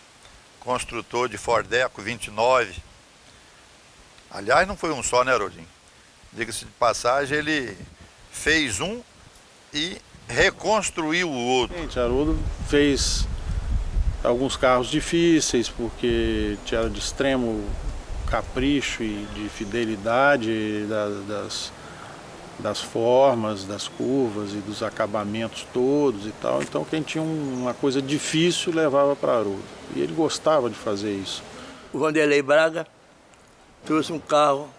construtor de Fordeco 29. Aliás, não foi um só, né, Haroldinho? Diga-se de passagem, ele fez um e reconstruiu o outro. Gente, Haroldo fez alguns carros difíceis, porque tinha de extremo capricho e de fidelidade das formas, das curvas e dos acabamentos todos e tal. Então quem tinha uma coisa difícil levava para Haroldo. E ele gostava de fazer isso. O Vanderlei Braga trouxe um carro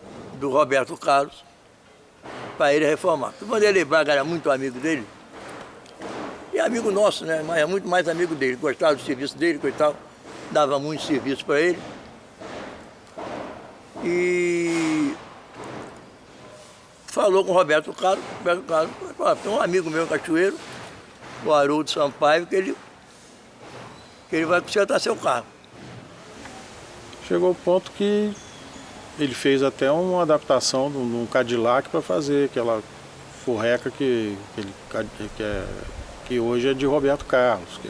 do Roberto Carlos para ele reformar. O Vanderlei Braga era muito amigo dele. E amigo nosso, né? Mas é muito mais amigo dele. Gostava do serviço dele, coitado. Dava muito serviço para ele. e falou com o Roberto Carlos. Roberto Carlos falou, tem um amigo meu, cachoeiro, o Haroldo Sampaio, que ele vai consertar seu carro. Chegou o ponto que ele fez até uma adaptação de um Cadillac para fazer aquela furreca que hoje é de Roberto Carlos, que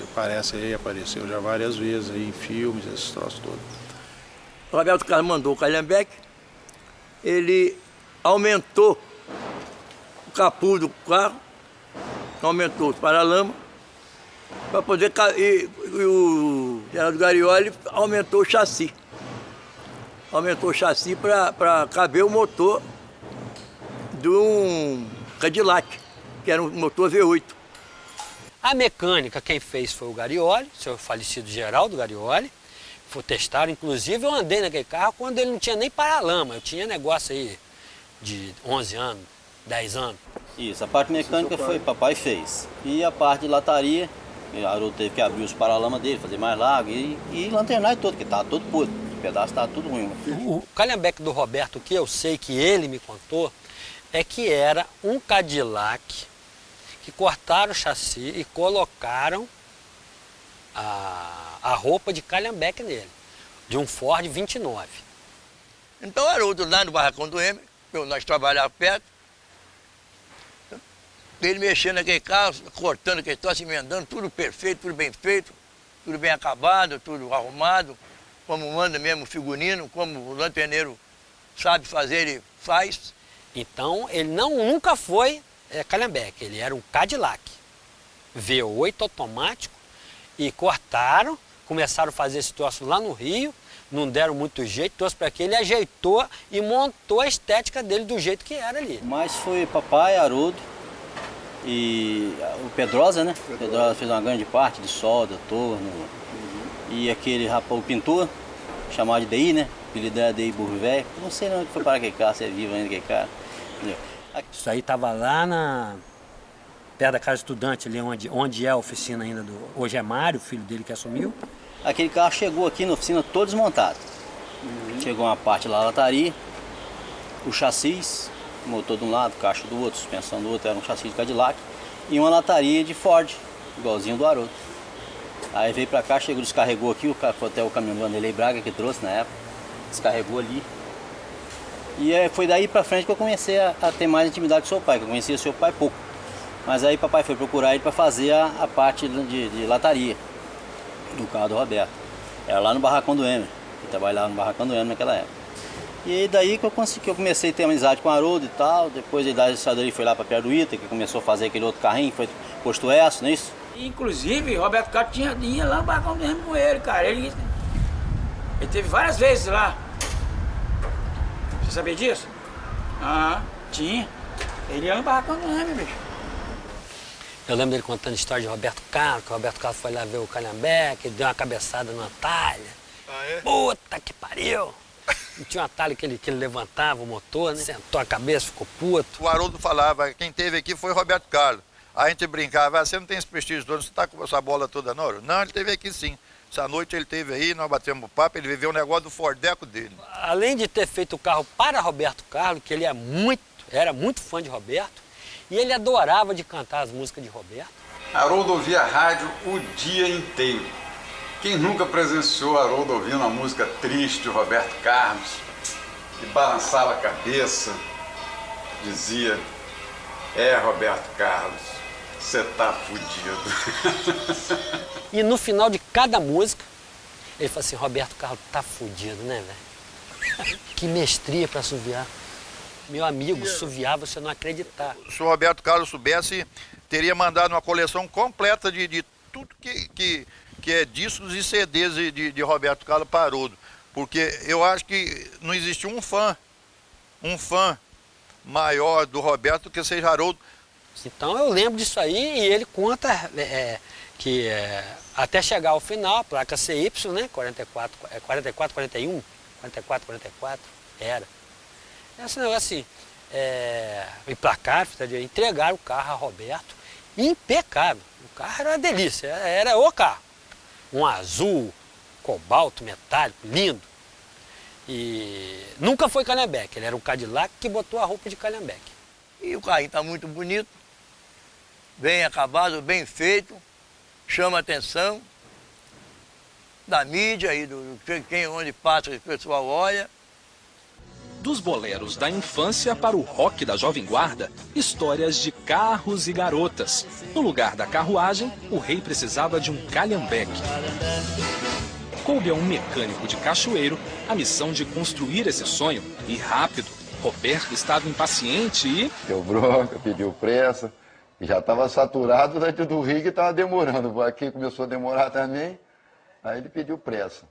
apareceu já várias vezes aí em filmes, esses troços todos. O Roberto Carlos mandou o Calhambeque, ele aumentou o capô do carro, aumentou os paralamas, para poder cair, e o Geraldo Garioli aumentou o chassi. Aumentou o chassi para caber o motor de um Cadillac, que era um motor V8. A mecânica quem fez foi o Garioli, o seu falecido Geraldo Garioli. Foi testado, inclusive eu andei naquele carro quando ele não tinha nem paralama. Eu tinha negócio aí de 11 anos, 10 anos. Isso, a parte mecânica foi papai fez. E a parte de lataria, o Haroldo teve que abrir os paralamas dele, fazer mais largo e lanternar todo, que estava todo podre. O pedaço estava tudo ruim. O Calhambeque do Roberto, que eu sei que ele me contou, é que era um Cadillac que cortaram o chassi e colocaram a roupa de Calhambeque nele, de um Ford 29. Então o Haroldo lá no barracão do Emer, nós trabalhávamos perto, ele mexendo naquele carro, cortando aquele troço, emendando, tudo perfeito, tudo bem feito, tudo bem acabado, tudo arrumado, como manda mesmo o figurino, como o lanterneiro sabe fazer, ele faz. Então ele nunca foi Calhambeque, ele era um Cadillac V8 automático e cortaram, começaram a fazer esse troço lá no Rio, não deram muito jeito, trouxe para aqui, ele ajeitou e montou a estética dele do jeito que era ali. Mas foi papai, Haroldo e o Pedrosa, né? O Pedrosa fez uma grande parte de solda, torno. E aquele rapaz, o pintor, chamado de DI, né? O apelido era DI Burro Velho. Não sei onde foi para aquele carro, se é vivo ainda aquele cara. Isso aí estava lá perto da casa estudante, ali onde é a oficina ainda hoje é Mário, o filho dele que assumiu. Aquele carro chegou aqui na oficina todo desmontado. Chegou uma parte lá da lataria, o chassis, motor de um lado, caixa do outro, suspensão do outro, era um chassi de Cadillac e uma lataria de Ford, igualzinho do Haroldo. Aí veio pra cá, chegou, descarregou aqui, foi até o caminhão do Vanderlei Braga que trouxe na época, descarregou ali. E foi daí pra frente que eu comecei a ter mais intimidade com seu pai, que eu conhecia seu pai pouco. Mas aí papai foi procurar ele para fazer a parte de lataria do carro do Roberto. Era lá no barracão do Emer, eu trabalhava no barracão do Emer naquela época. E aí daí que eu comecei a ter amizade com o Haroldo e tal, depois da estrada ele foi lá para perto do Ita, que começou a fazer aquele outro carrinho, foi posto Esso, não é isso? Inclusive, Roberto Carlos tinha lá no barracão do Emer com ele, cara. Ele teve várias vezes lá. Você sabia disso? Ah, tinha. Ele ia no barracão do Emer, bicho. Eu lembro dele contando a história de Roberto Carlos, que o Roberto Carlos foi lá ver o Calhambeque, deu uma cabeçada na Natália. Ah, é? Puta que pariu! E tinha um atalho que ele levantava o motor, né? Sentou a cabeça, ficou puto. O Haroldo falava, quem teve aqui foi o Roberto Carlos. Aí a gente brincava, você não tem esse prestígio todo, você tá com essa bola toda não? Não, ele teve aqui sim. Essa noite ele teve aí, nós batemos o papo, ele viveu o negócio do Fordeco dele. Além de ter feito o carro para Roberto Carlos, que ele era muito fã de Roberto, e ele adorava de cantar as músicas de Roberto. Haroldo ouvia rádio o dia inteiro. Quem nunca presenciou Haroldo ouvindo uma música triste de Roberto Carlos, que balançava a cabeça, dizia, Roberto Carlos, você tá fudido. E no final de cada música, ele fala assim, Roberto Carlos tá fudido, né, velho? Que mestria para assoviar. Meu amigo, assoviar você não acreditar. Se o Roberto Carlos soubesse, teria mandado uma coleção completa de tudo que é discos e CDs de Roberto Carlos para Haroldo. Porque eu acho que não existe um fã maior do Roberto do que seja Haroldo. Então eu lembro disso aí e ele conta que até chegar ao final, a placa CY, né, 4441, 4444, era. Esse negócio assim, emplacaram, entregaram o carro a Roberto, impecável. O carro era uma delícia, era o carro. Um azul, cobalto, metálico, lindo. E nunca foi Calhambeque, ele era um Cadillac que botou a roupa de Calhambeque. E o carrinho está muito bonito, bem acabado, bem feito, chama a atenção da mídia e do quem onde passa o pessoal olha. Dos boleros da infância para o rock da Jovem Guarda, histórias de carros e garotas. No lugar da carruagem, o rei precisava de um calhambeque. Coube a um mecânico de Cachoeiro a missão de construir esse sonho, e rápido. Roberto estava impaciente e... Deu bronca, pediu pressa, e já estava saturado dentro do rig e estava demorando. Aqui começou a demorar também, aí ele pediu pressa.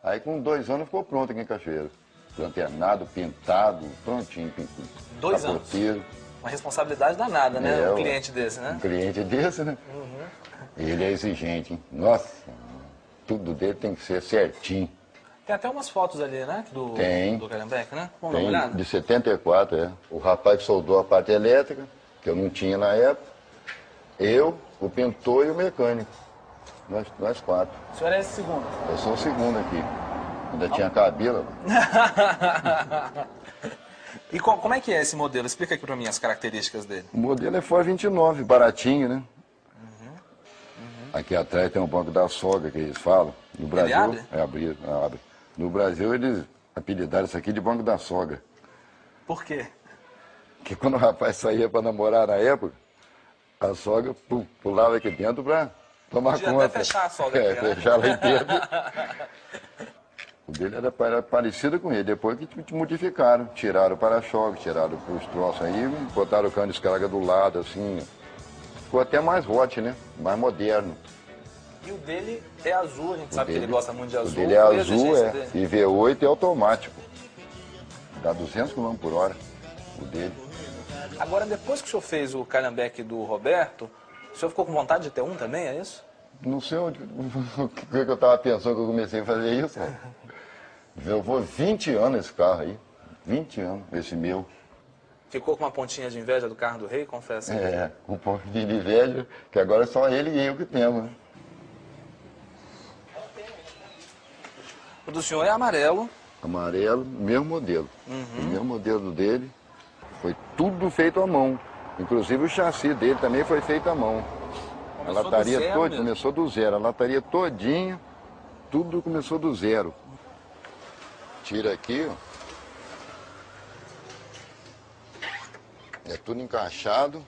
Aí com 2 anos ficou pronto aqui em Cachoeiro. Lanternado, pintado, prontinho. 2 anos? Uma responsabilidade danada, né? Um cliente desse, né? Um cliente desse, né? Ele é exigente, hein? Nossa, tudo dele tem que ser certinho. Tem até umas fotos ali, né? Do Calhambeque, né? Vamos dar uma olhada? De 74, é. O rapaz que soldou a parte elétrica, que eu não tinha na época. Eu, o pintor e o mecânico. Nós 4. O senhor é esse segundo? Eu sou o segundo aqui. Ainda tinha cabelo. E como é que é esse modelo? Explica aqui pra mim as características dele. O modelo é Ford 29, baratinho, né? Aqui atrás tem um banco da sogra, que eles falam. No Brasil, ele abre? Abre. No Brasil, eles apelidaram isso aqui de banco da sogra. Por quê? Porque quando o rapaz saía para namorar na época, a sogra pulava aqui dentro para tomar Podia conta. Até fechar a sogra aqui, né? Fechar lá dentro. O dele era parecido com ele, depois que modificaram. Tiraram o para-choque, tiraram os troços aí, botaram o cano de descarga do lado, assim. Ficou até mais hot, né? Mais moderno. E o dele é azul, a gente sabe que ele gosta muito de azul. O dele é azul, e V8 é automático. Dá 200 km por hora, o dele. Agora, depois que o senhor fez o Calhambeque do Roberto, o senhor ficou com vontade de ter um também, é isso? Não sei o que eu estava pensando que eu comecei a fazer isso. Eu vou 20 anos esse carro aí. 20 anos, esse meu. Ficou com uma pontinha de inveja do carro do rei, confessa? Com um pouquinho de inveja, que agora é só ele e eu que temos, né? O do senhor é amarelo. Amarelo, mesmo modelo. O mesmo modelo dele. Foi tudo feito à mão. Inclusive o chassi dele também foi feito à mão. Começou a lataria do zero toda mesmo. começou do zero. A lataria todinha, tudo começou do zero. Tira aqui, ó. É tudo encaixado.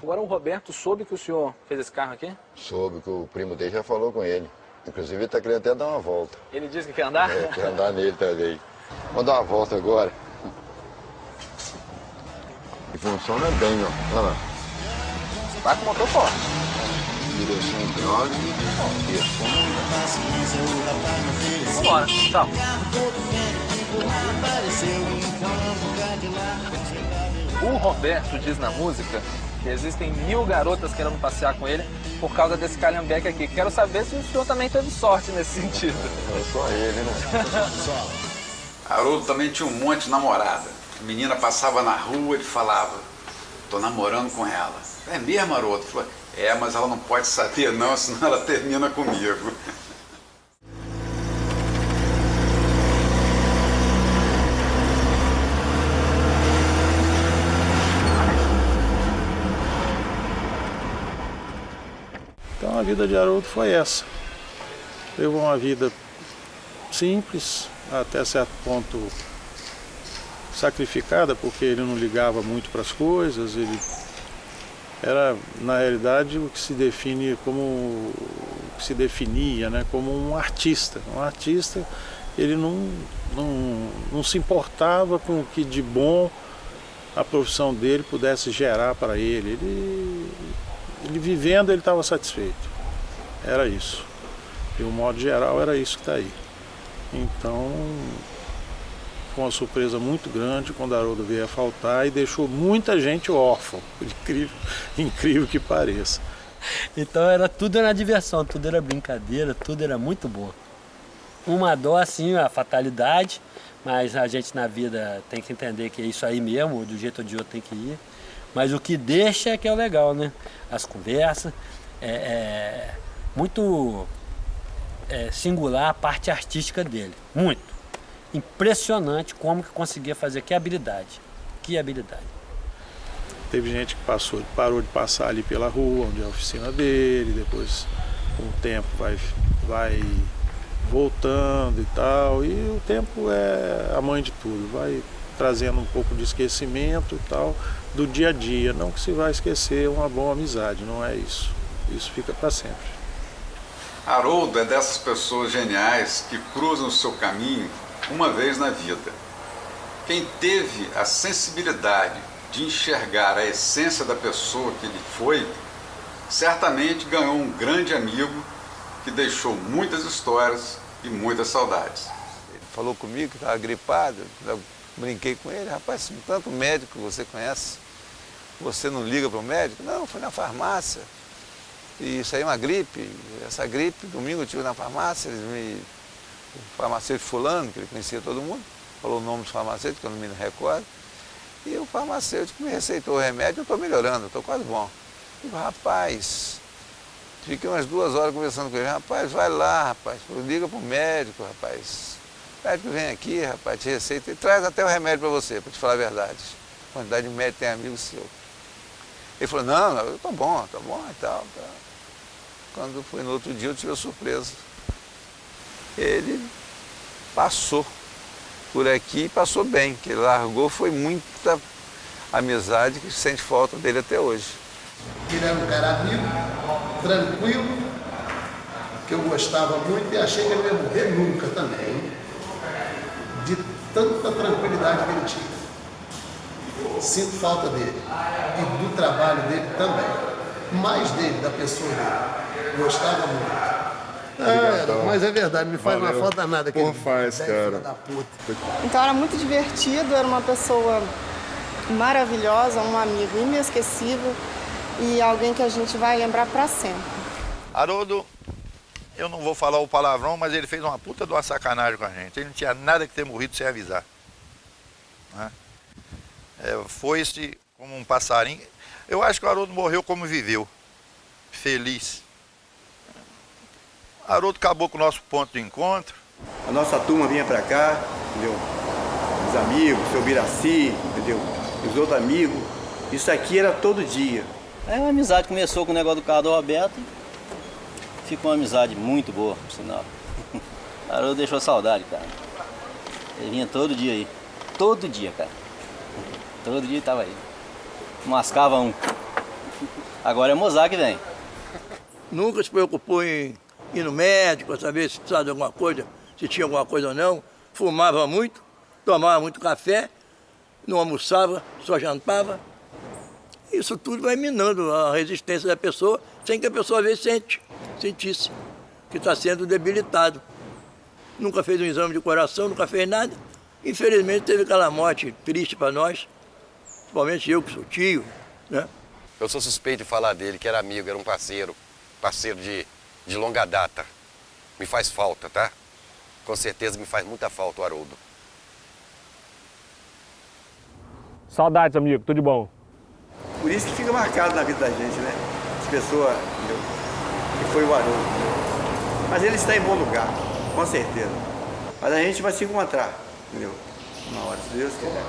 Agora o Roberto soube que o senhor fez esse carro aqui? Soube que o primo dele já falou com ele. Inclusive ele está querendo até dar uma volta. Ele disse que quer andar? Quer andar nele também. Vamos dar uma volta agora. E funciona bem, ó. Olha lá. Vai com o motor forte. Direção hidráulica. Vambora, tchau. O Roberto diz na música que existem 1000 garotas querendo passear com ele por causa desse calhambeque aqui. Quero saber se o senhor também teve sorte nesse sentido. É só ele, né? Haroldo também tinha um monte de namorada. A menina passava na rua, ele falava, tô namorando com ela. É mesmo, Haroldo? Ele falou, mas ela não pode saber não, senão ela termina comigo. Então a vida de Haroldo foi essa. Levou uma vida simples, até certo ponto sacrificada, porque ele não ligava muito para as coisas, ele era, na realidade, o que se define como o que se definia, né, como um artista. Um artista, ele não se importava com o que de bom a profissão dele pudesse gerar para ele. Ele vivendo, ele estava satisfeito. Era isso. De um modo geral, era isso que está aí. Então, foi uma surpresa muito grande quando Haroldo veio a faltar e deixou muita gente órfã, incrível que pareça. Então tudo era diversão, tudo era brincadeira, tudo era muito bom. Uma dó, assim, a fatalidade, mas a gente na vida tem que entender que é isso aí mesmo, do jeito ou de outro tem que ir. Mas o que deixa é que é o legal, né? As conversas, muito singular a parte artística dele, muito. Impressionante como que conseguia fazer, que habilidade. Que habilidade. Teve gente que parou de passar ali pela rua, onde é a oficina dele, depois com o tempo vai voltando e tal, e o tempo é a mãe de tudo, vai trazendo um pouco de esquecimento e tal do dia a dia, não que se vai esquecer uma boa amizade, não é isso, isso fica para sempre. Haroldo é dessas pessoas geniais que cruzam o seu caminho uma vez na vida. Quem teve a sensibilidade de enxergar a essência da pessoa que ele foi, certamente ganhou um grande amigo que deixou muitas histórias e muitas saudades. Ele falou comigo que estava gripado, eu brinquei com ele, rapaz, tanto médico você conhece, você não liga para o médico? Não, foi na farmácia. E isso aí é uma gripe, essa gripe, domingo eu tive na farmácia, o farmacêutico fulano, que ele conhecia todo mundo, falou o nome do farmacêutico, que eu não me recordo, e o farmacêutico me receitou o remédio, eu estou melhorando, estou quase bom. Eu digo, rapaz, fiquei umas 2 horas conversando com ele, rapaz, vai lá, rapaz, liga para o médico, rapaz. O médico vem aqui, rapaz, te receita e traz até o remédio para você, para te falar a verdade. A quantidade de médico tem amigo seu. Ele falou, não, eu tô bom e tal. Tá. Quando foi no outro dia, eu tive a surpresa. Ele passou por aqui e passou bem, que ele largou, foi muita amizade que sente falta dele até hoje. Ele era um cara amigo, tranquilo, que eu gostava muito e achei que ele não ia morrer nunca também, de tanta tranquilidade que ele tinha. Sinto falta dele e do trabalho dele também, mais dele, da pessoa dele. Gostava muito. Mas é verdade, me faz uma falta nada. Porra, faz, cara. Da puta. Então era muito divertido, era uma pessoa maravilhosa, um amigo inesquecível e alguém que a gente vai lembrar para sempre. Haroldo, eu não vou falar o palavrão, mas ele fez uma puta de uma sacanagem com a gente. Ele não tinha nada que ter morrido sem avisar. Né? Foi-se como um passarinho. Eu acho que o Haroldo morreu como viveu, feliz. Haroldo acabou com o nosso ponto de encontro. A nossa turma vinha pra cá, entendeu? Os amigos, o seu Biraci, entendeu? Os outros amigos. Isso aqui era todo dia. A amizade começou com o negócio do carro do Roberto. Ficou uma amizade muito boa, por sinal. Haroldo deixou saudade, cara. Ele vinha todo dia aí. Todo dia, cara. Todo dia ele tava aí. Mascava um. Agora é Mozart que vem. Nunca se preocupou em ir no médico para saber se precisava de alguma coisa, se tinha alguma coisa ou não. Fumava muito, tomava muito café, não almoçava, só jantava. Isso tudo vai minando a resistência da pessoa, sem que a pessoa às vezes sentisse que está sendo debilitado. Nunca fez um exame de coração, nunca fez nada. Infelizmente teve aquela morte triste para nós, principalmente eu que sou tio, né? Eu sou suspeito de falar dele, que era amigo, era um parceiro de longa data. Me faz falta, tá? Com certeza me faz muita falta o Haroldo. Saudades, amigo, tudo de bom. Por isso que fica marcado na vida da gente, né? As pessoas, entendeu? Que foi o Haroldo. Entendeu? Mas ele está em bom lugar, com certeza. Mas a gente vai se encontrar, entendeu? Uma hora, se Deus quiser.